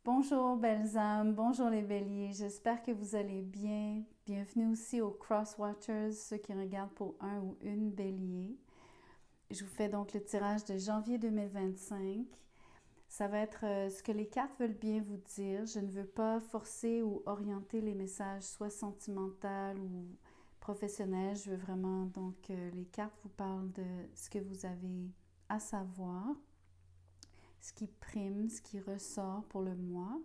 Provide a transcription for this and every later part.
Bonjour belles âmes, bonjour les béliers, j'espère que vous allez bien. Bienvenue aussi aux Cross Watchers, ceux qui regardent pour un ou une bélier. Je vous fais donc le tirage de janvier 2025. Ça va être ce que les cartes veulent bien vous dire. Je ne veux pas forcer ou orienter les messages soit sentimentaux ou professionnels. Je veux vraiment donc que les cartes vous parlent de ce que vous avez à savoir, ce qui prime, ce qui ressort pour le mois.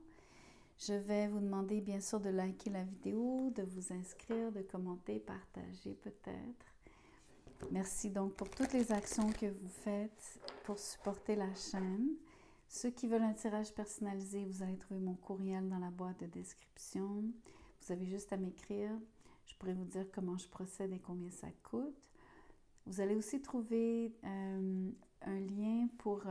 Je vais vous demander bien sûr de liker la vidéo, de vous inscrire, de commenter, partager peut-être. Merci donc pour toutes les actions que vous faites pour supporter la chaîne. Ceux qui veulent un tirage personnalisé, vous allez trouver mon courriel dans la boîte de description. Vous avez juste à m'écrire. Je pourrais vous dire comment je procède et combien ça coûte. Vous allez aussi trouver un lien pour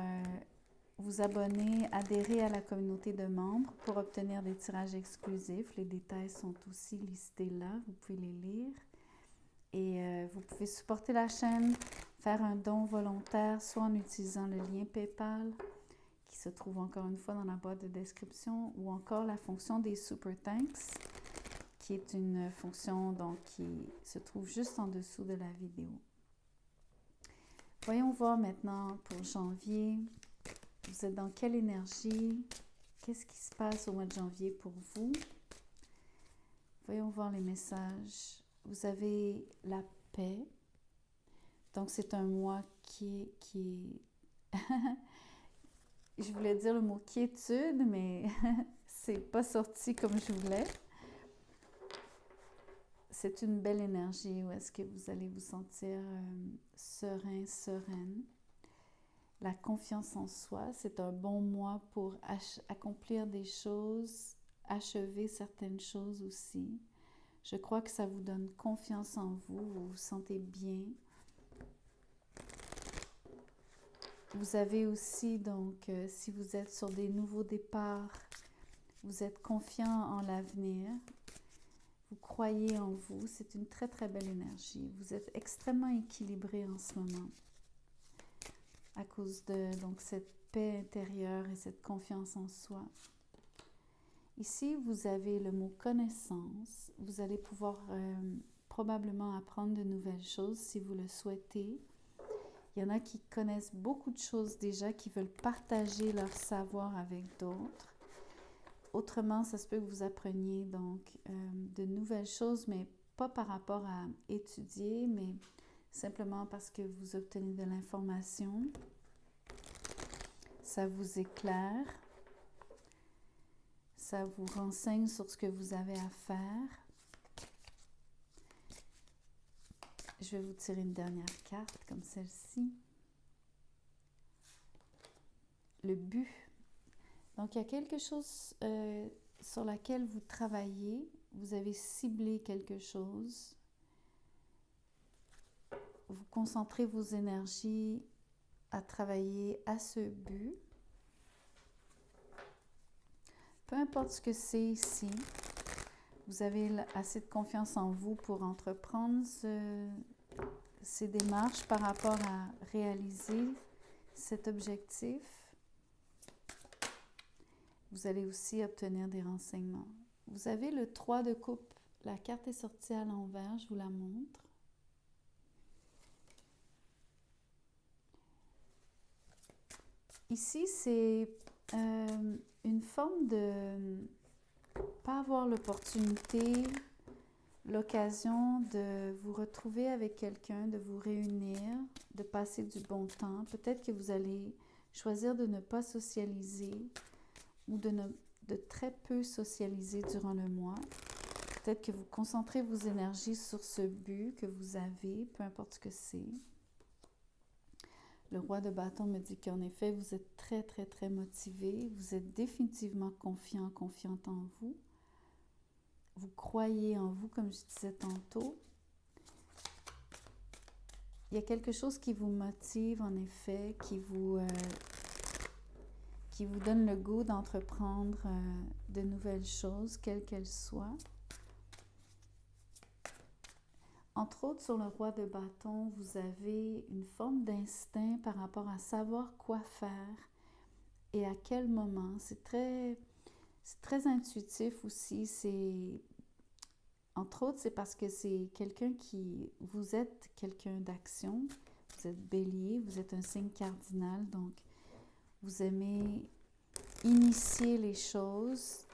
vous abonner, adhérer à la communauté de membres pour obtenir des tirages exclusifs. Les détails sont aussi listés là, vous pouvez les lire. Et vous pouvez supporter la chaîne, faire un don volontaire, soit en utilisant le lien PayPal, qui se trouve encore une fois dans la boîte de description, ou encore la fonction des Super Thanks, qui est une fonction donc, qui se trouve juste en dessous de la vidéo. Voyons voir maintenant pour janvier. Vous êtes dans quelle énergie? Qu'est-ce qui se passe au mois de janvier pour vous? Voyons voir les messages. Vous avez la paix. Donc, c'est un mois qui est... Je voulais dire le mot quiétude, mais c'est pas sorti comme je voulais. C'est une belle énergie où est-ce que vous allez vous sentir serein, sereine. La confiance en soi, c'est un bon mois pour accomplir des choses, achever certaines choses aussi. Je crois que ça vous donne confiance en vous, vous vous sentez bien. Vous avez aussi, donc, si vous êtes sur des nouveaux départs, vous êtes confiant en l'avenir, vous croyez en vous, c'est une très très belle énergie. Vous êtes extrêmement équilibré en ce moment à cause de donc, cette paix intérieure et cette confiance en soi. Ici, vous avez le mot connaissance. Vous allez pouvoir probablement apprendre de nouvelles choses si vous le souhaitez. Il y en a qui connaissent beaucoup de choses déjà, qui veulent partager leur savoir avec d'autres. Autrement, ça se peut que vous appreniez donc de nouvelles choses, mais pas par rapport à étudier, mais simplement parce que vous obtenez de l'information. Ça vous éclaire. Ça vous renseigne sur ce que vous avez à faire. Je vais vous tirer une dernière carte comme celle-ci. Le but. Donc, il y a quelque chose sur laquelle vous travaillez. Vous avez ciblé quelque chose. Vous concentrez vos énergies à travailler à ce but. Peu importe ce que c'est ici, vous avez assez de confiance en vous pour entreprendre ces démarches par rapport à réaliser cet objectif. Vous allez aussi obtenir des renseignements. Vous avez le 3 de coupe. La carte est sortie à l'envers, je vous la montre. Ici, c'est une forme de pas avoir l'opportunité, l'occasion de vous retrouver avec quelqu'un, de vous réunir, de passer du bon temps. Peut-être que vous allez choisir de ne pas socialiser ou de très peu socialiser durant le mois. Peut-être que vous concentrez vos énergies sur ce but que vous avez, peu importe ce que c'est. Le roi de bâton me dit qu'en effet, vous êtes très, très, très motivé. Vous êtes définitivement confiant, confiante en vous. Vous croyez en vous, comme je disais tantôt. Il y a quelque chose qui vous motive, en effet, qui vous donne le goût d'entreprendre de nouvelles choses, quelles qu'elles soient. Entre autres, sur le roi de bâton, vous avez une forme d'instinct par rapport à savoir quoi faire et à quel moment. C'est très C'est très intuitif aussi. Entre autres, c'est parce que c'est quelqu'un vous êtes quelqu'un d'action. Vous êtes bélier, vous êtes un signe cardinal, donc vous aimez initier les choses,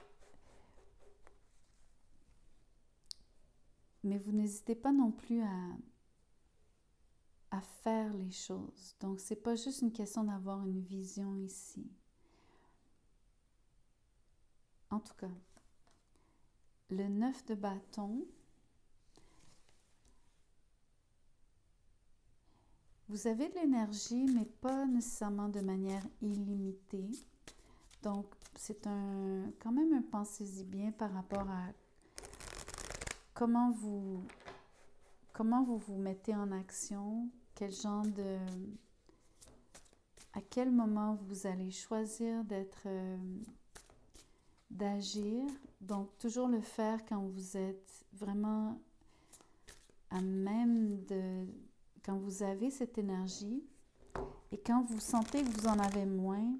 mais vous n'hésitez pas non plus à faire les choses. Donc, c'est pas juste une question d'avoir une vision ici. En tout cas, le 9 de bâton, vous avez de l'énergie, mais pas nécessairement de manière illimitée. Donc, c'est quand même un pensez-y bien par rapport à comment vous vous mettez en action, à quel moment vous allez choisir d'agir. Donc, toujours le faire quand vous êtes vraiment à même quand vous avez cette énergie et quand vous sentez que vous en avez moins,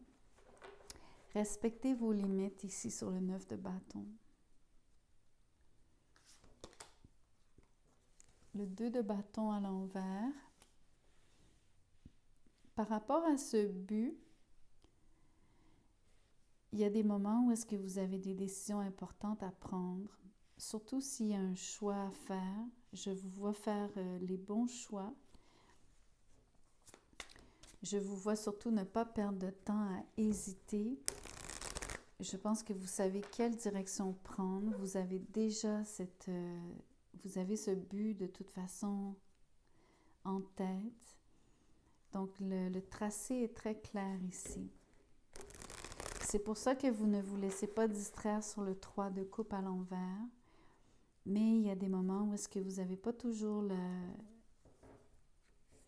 respectez vos limites ici sur le 9 de bâton. Le 2 de bâton à l'envers. Par rapport à ce but, il y a des moments où est-ce que vous avez des décisions importantes à prendre, surtout s'il y a un choix à faire. Je vous vois faire les bons choix. Je vous vois surtout ne pas perdre de temps à hésiter. Je pense que vous savez quelle direction prendre. Vous avez déjà vous avez ce but de toute façon en tête. Donc, le tracé est très clair ici. C'est pour ça que vous ne vous laissez pas distraire sur le 3 de coupe à l'envers. Mais il y a des moments où est-ce que vous n'avez pas toujours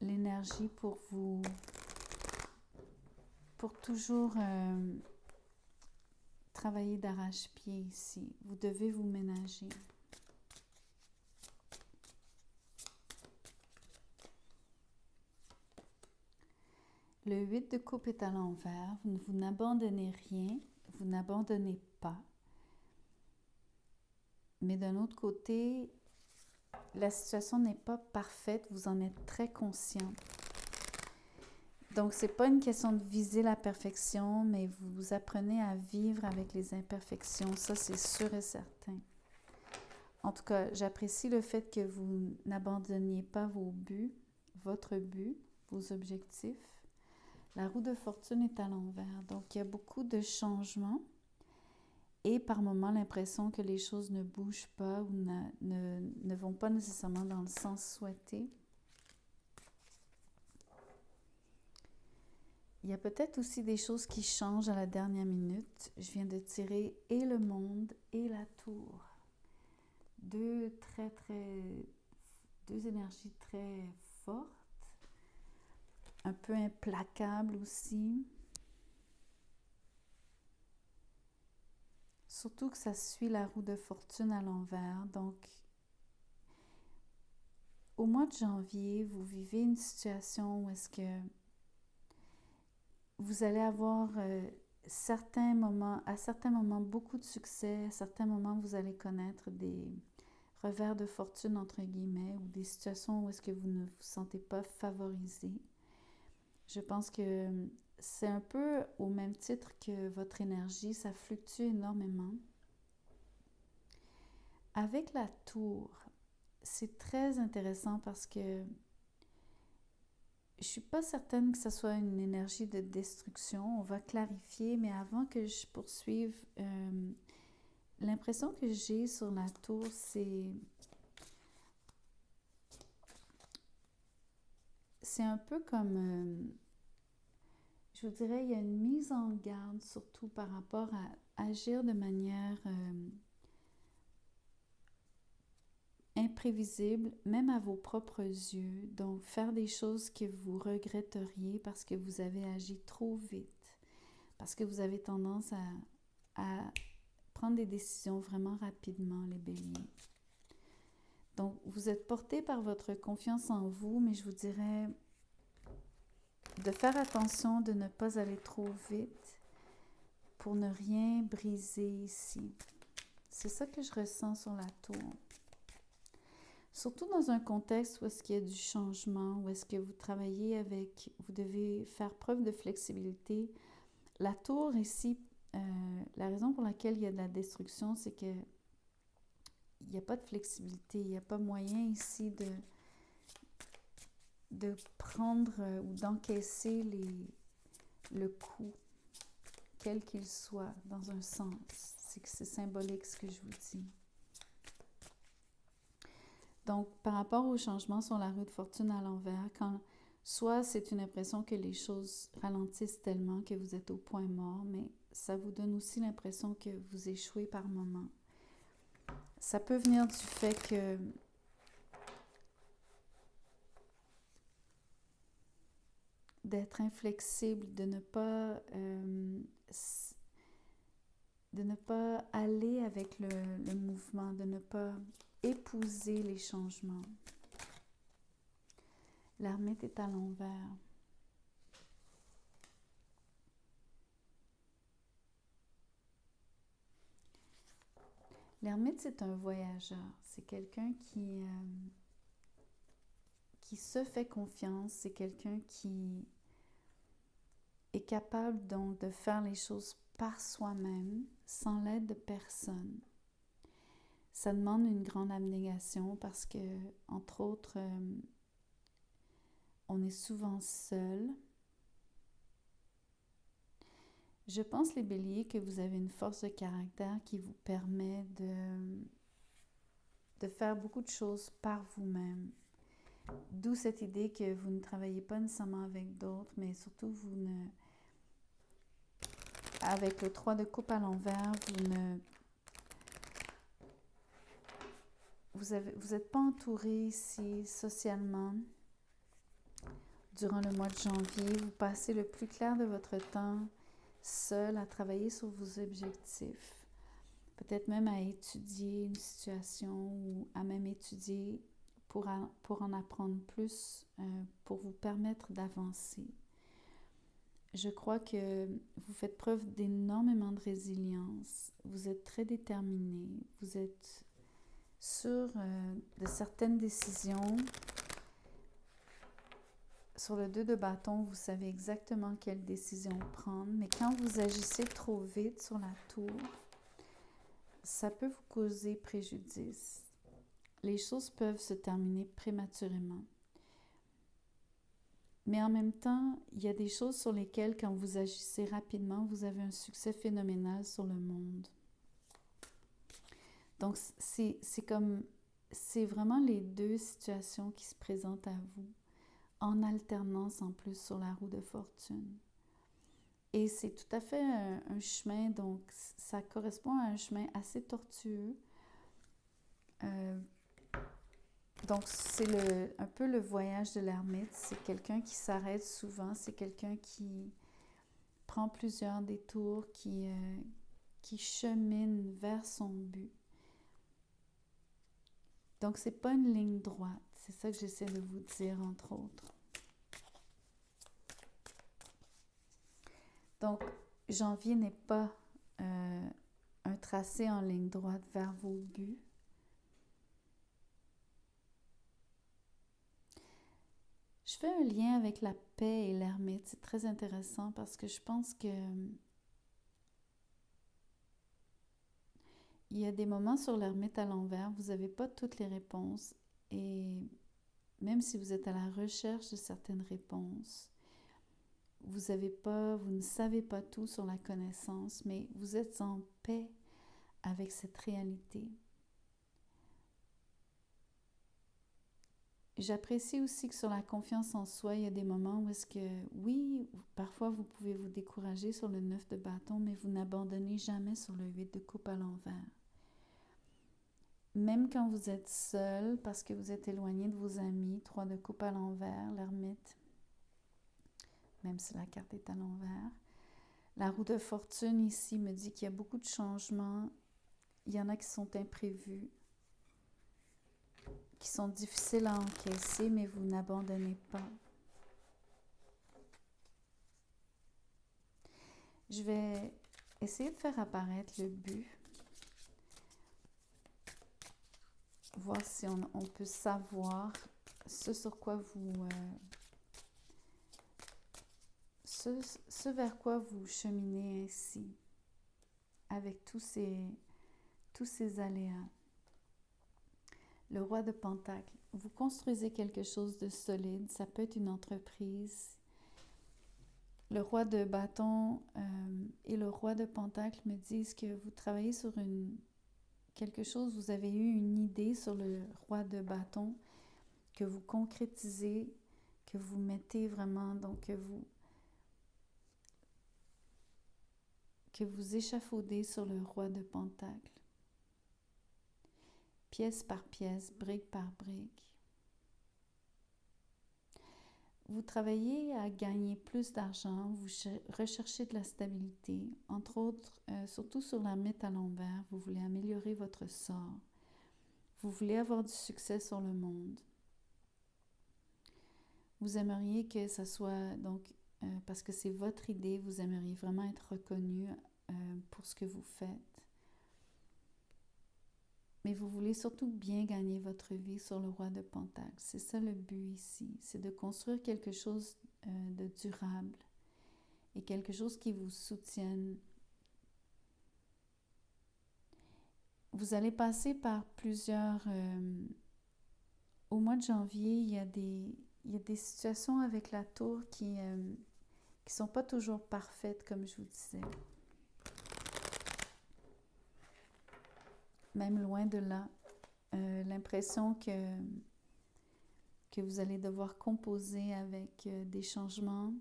l'énergie pour toujours travailler d'arrache-pied ici. Vous devez vous ménager. Le 8 de coupe est à l'envers. Vous n'abandonnez rien. Vous n'abandonnez pas. Mais d'un autre côté, la situation n'est pas parfaite. Vous en êtes très conscient. Donc, ce n'est pas une question de viser la perfection, mais vous apprenez à vivre avec les imperfections. Ça, c'est sûr et certain. En tout cas, j'apprécie le fait que vous n'abandonniez pas vos buts, votre but, vos objectifs. La roue de fortune est à l'envers. Donc, il y a beaucoup de changements et par moments l'impression que les choses ne bougent pas ou ne vont pas nécessairement dans le sens souhaité. Il y a peut-être aussi des choses qui changent à la dernière minute. Je viens de tirer et le monde et la tour. Deux énergies très fortes, un peu implacables aussi. Surtout que ça suit la roue de fortune à l'envers. Donc, au mois de janvier, vous vivez une situation où est-ce que vous allez avoir à certains moments beaucoup de succès, à certains moments vous allez connaître des revers de fortune entre guillemets ou des situations où est-ce que vous ne vous sentez pas favorisé. Je pense que c'est un peu au même titre que votre énergie, ça fluctue énormément. Avec la tour, c'est très intéressant parce que je ne suis pas certaine que ce soit une énergie de destruction. On va clarifier, mais avant que je poursuive, l'impression que j'ai sur la tour, c'est un peu comme, je vous dirais, il y a une mise en garde, surtout par rapport à agir de manière imprévisible, même à vos propres yeux. Donc, faire des choses que vous regretteriez parce que vous avez agi trop vite, parce que vous avez tendance à prendre des décisions vraiment rapidement, les béliers. Donc, vous êtes porté par votre confiance en vous, mais je vous dirais de faire attention de ne pas aller trop vite pour ne rien briser ici. C'est ça que je ressens sur la tour. Surtout dans un contexte où est-ce qu'il y a du changement, où est-ce que vous travaillez avec, vous devez faire preuve de flexibilité. La tour ici, la raison pour laquelle il y a de la destruction, c'est que il n'y a pas de flexibilité, il n'y a pas moyen ici de prendre ou d'encaisser le coup, quel qu'il soit, dans un sens. C'est que c'est symbolique ce que je vous dis. Donc, par rapport au changement sur la roue de fortune à l'envers, quand soit c'est une impression que les choses ralentissent tellement que vous êtes au point mort, mais ça vous donne aussi l'impression que vous échouez par moments. Ça peut venir du fait que d'être inflexible, de ne pas aller avec le mouvement, de ne pas épouser les changements. L'ermite est à l'envers. L'ermite, c'est un voyageur. C'est quelqu'un qui se fait confiance. C'est quelqu'un qui est capable donc de faire les choses par soi-même, sans l'aide de personne. Ça demande une grande abnégation parce que, entre autres, on est souvent seul. Je pense, les béliers, que vous avez une force de caractère qui vous permet de faire beaucoup de choses par vous-même. D'où cette idée que vous ne travaillez pas nécessairement avec d'autres, mais surtout avec le 3 de coupe à l'envers, vous n'êtes pas entouré ici socialement. Durant le mois de janvier, vous passez le plus clair de votre temps seul à travailler sur vos objectifs. Peut-être même à étudier une situation ou à même étudier pour en apprendre plus, pour vous permettre d'avancer. Je crois que vous faites preuve d'énormément de résilience. Vous êtes très déterminé. Vous êtes sûr de certaines décisions. Sur le 2 de bâton, vous savez exactement quelle décision prendre, mais quand vous agissez trop vite sur la tour, ça peut vous causer préjudice. Les choses peuvent se terminer prématurément. Mais en même temps, il y a des choses sur lesquelles, quand vous agissez rapidement, vous avez un succès phénoménal sur le monde. Donc, c'est vraiment les deux situations qui se présentent à vous, en alternance en plus sur la roue de fortune. Et c'est tout à fait un chemin, donc ça correspond à un chemin assez tortueux. Donc c'est un peu le voyage de l'ermite. C'est quelqu'un qui s'arrête souvent, c'est quelqu'un qui prend plusieurs détours, qui chemine vers son but. Donc c'est pas une ligne droite, c'est ça que j'essaie de vous dire entre autres. Donc, janvier n'est pas un tracé en ligne droite vers vos buts. Je fais un lien avec la paix et l'ermite. C'est très intéressant parce que je pense que il y a des moments sur l'ermite à l'envers, vous n'avez pas toutes les réponses. Et même si vous êtes à la recherche de certaines réponses, vous ne savez pas tout sur la connaissance, mais vous êtes en paix avec cette réalité. J'apprécie aussi que sur la confiance en soi, il y a des moments où est-ce que, oui, parfois vous pouvez vous décourager sur le 9 de bâton, mais vous n'abandonnez jamais sur le 8 de coupe à l'envers. Même quand vous êtes seul, parce que vous êtes éloigné de vos amis, 3 de coupe à l'envers, l'ermite, même si la carte est à l'envers. La roue de fortune ici me dit qu'il y a beaucoup de changements. Il y en a qui sont imprévus, qui sont difficiles à encaisser, mais vous n'abandonnez pas. Je vais essayez de faire apparaître le but. Voir si on peut savoir ce sur quoi ce vers quoi vous cheminez ainsi, avec tous ces aléas. Le roi de Pentacles. Vous construisez quelque chose de solide. Ça peut être une entreprise. Le roi de bâton et le roi de Pentacles me disent que vous travaillez sur quelque chose. Vous avez eu une idée sur le roi de bâton que vous concrétisez, que vous mettez vraiment, donc que vous échafaudez sur le roi de Pentacles. Pièce par pièce, brique par brique. Vous travaillez à gagner plus d'argent, vous recherchez de la stabilité, entre autres, surtout sur la mythe à l'envers, vous voulez améliorer votre sort, vous voulez avoir du succès sur le monde. Vous aimeriez que ça soit, donc, parce que c'est votre idée, vous aimeriez vraiment être reconnu pour ce que vous faites. Mais vous voulez surtout bien gagner votre vie sur le roi de Pentacles. C'est ça le but ici, c'est de construire quelque chose de durable et quelque chose qui vous soutienne. Vous allez passer par plusieurs... au mois de janvier, il y a des situations avec la tour qui sont pas toujours parfaites, comme je vous disais. Même loin de là, l'impression que vous allez devoir composer avec des changements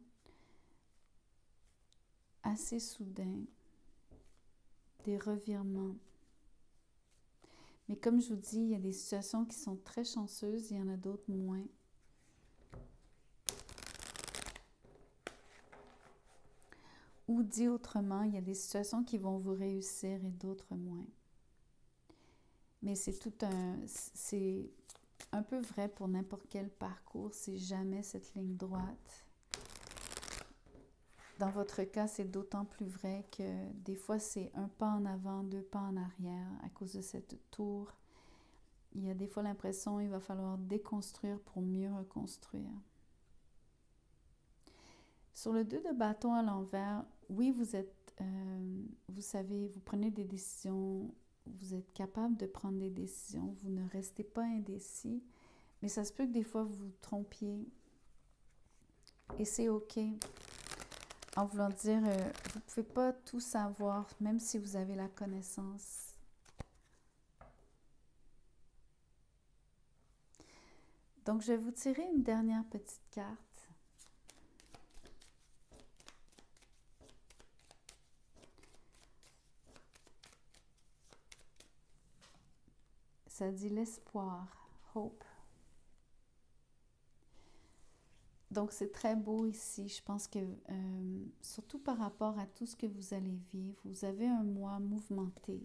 assez soudains, des revirements. Mais comme je vous dis, il y a des situations qui sont très chanceuses, il y en a d'autres moins. Ou dit autrement, il y a des situations qui vont vous réussir et d'autres moins. Mais c'est un peu vrai pour n'importe quel parcours, c'est jamais cette ligne droite. Dans votre cas, c'est d'autant plus vrai que des fois, c'est un pas en avant, deux pas en arrière à cause de cette tour. Il y a des fois l'impression qu'il va falloir déconstruire pour mieux reconstruire. Sur le 2 de bâton à l'envers, oui, vous savez, vous prenez des décisions, vous êtes capable de prendre des décisions, vous ne restez pas indécis, mais ça se peut que des fois vous vous trompiez. Et c'est OK. En voulant dire, vous ne pouvez pas tout savoir, même si vous avez la connaissance. Donc, je vais vous tirer une dernière petite carte. Ça dit l'espoir, hope. Donc, c'est très beau ici. Je pense que, surtout par rapport à tout ce que vous allez vivre, vous avez un mois mouvementé.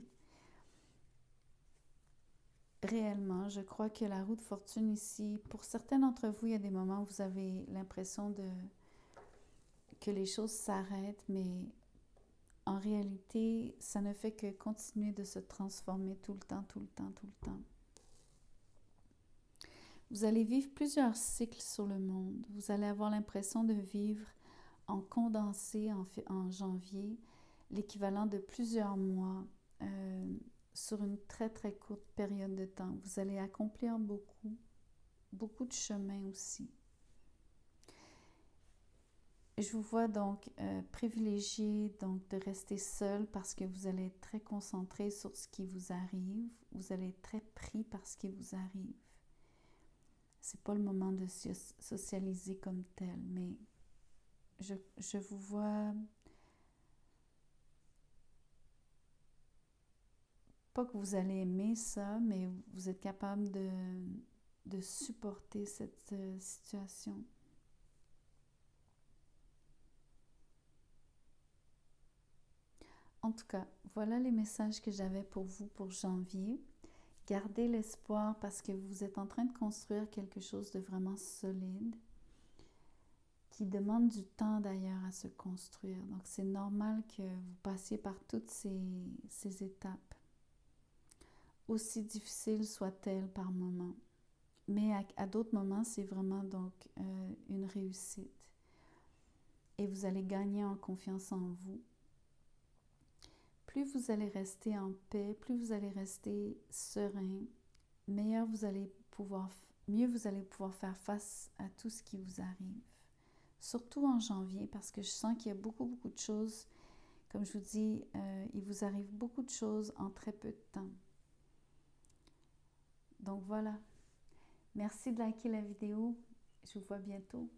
Réellement, je crois que la roue de fortune ici, pour certains d'entre vous, il y a des moments où vous avez l'impression que les choses s'arrêtent, mais en réalité, ça ne fait que continuer de se transformer tout le temps, tout le temps, tout le temps. Vous allez vivre plusieurs cycles sur le monde. Vous allez avoir l'impression de vivre en condensé en janvier, l'équivalent de plusieurs mois sur une très très courte période de temps. Vous allez accomplir beaucoup, beaucoup de chemin aussi. Je vous vois donc privilégier donc de rester seul parce que vous allez être très concentré sur ce qui vous arrive. Vous allez être très pris par ce qui vous arrive. C'est pas le moment de socialiser comme tel, mais je vous vois pas que vous allez aimer ça, mais vous êtes capable de supporter cette situation. En tout cas, voilà les messages que j'avais pour vous pour janvier. Gardez l'espoir parce que vous êtes en train de construire quelque chose de vraiment solide qui demande du temps d'ailleurs à se construire. Donc c'est normal que vous passiez par toutes ces étapes, aussi difficiles soient-elles par moments. Mais à d'autres moments, c'est vraiment donc une réussite. Et vous allez gagner en confiance en vous. Plus vous allez rester en paix, plus vous allez rester serein, mieux vous allez pouvoir faire face à tout ce qui vous arrive. Surtout en janvier, parce que je sens qu'il y a beaucoup de choses. Comme je vous dis, il vous arrive beaucoup de choses en très peu de temps. Donc voilà. Merci de liker la vidéo. Je vous vois bientôt.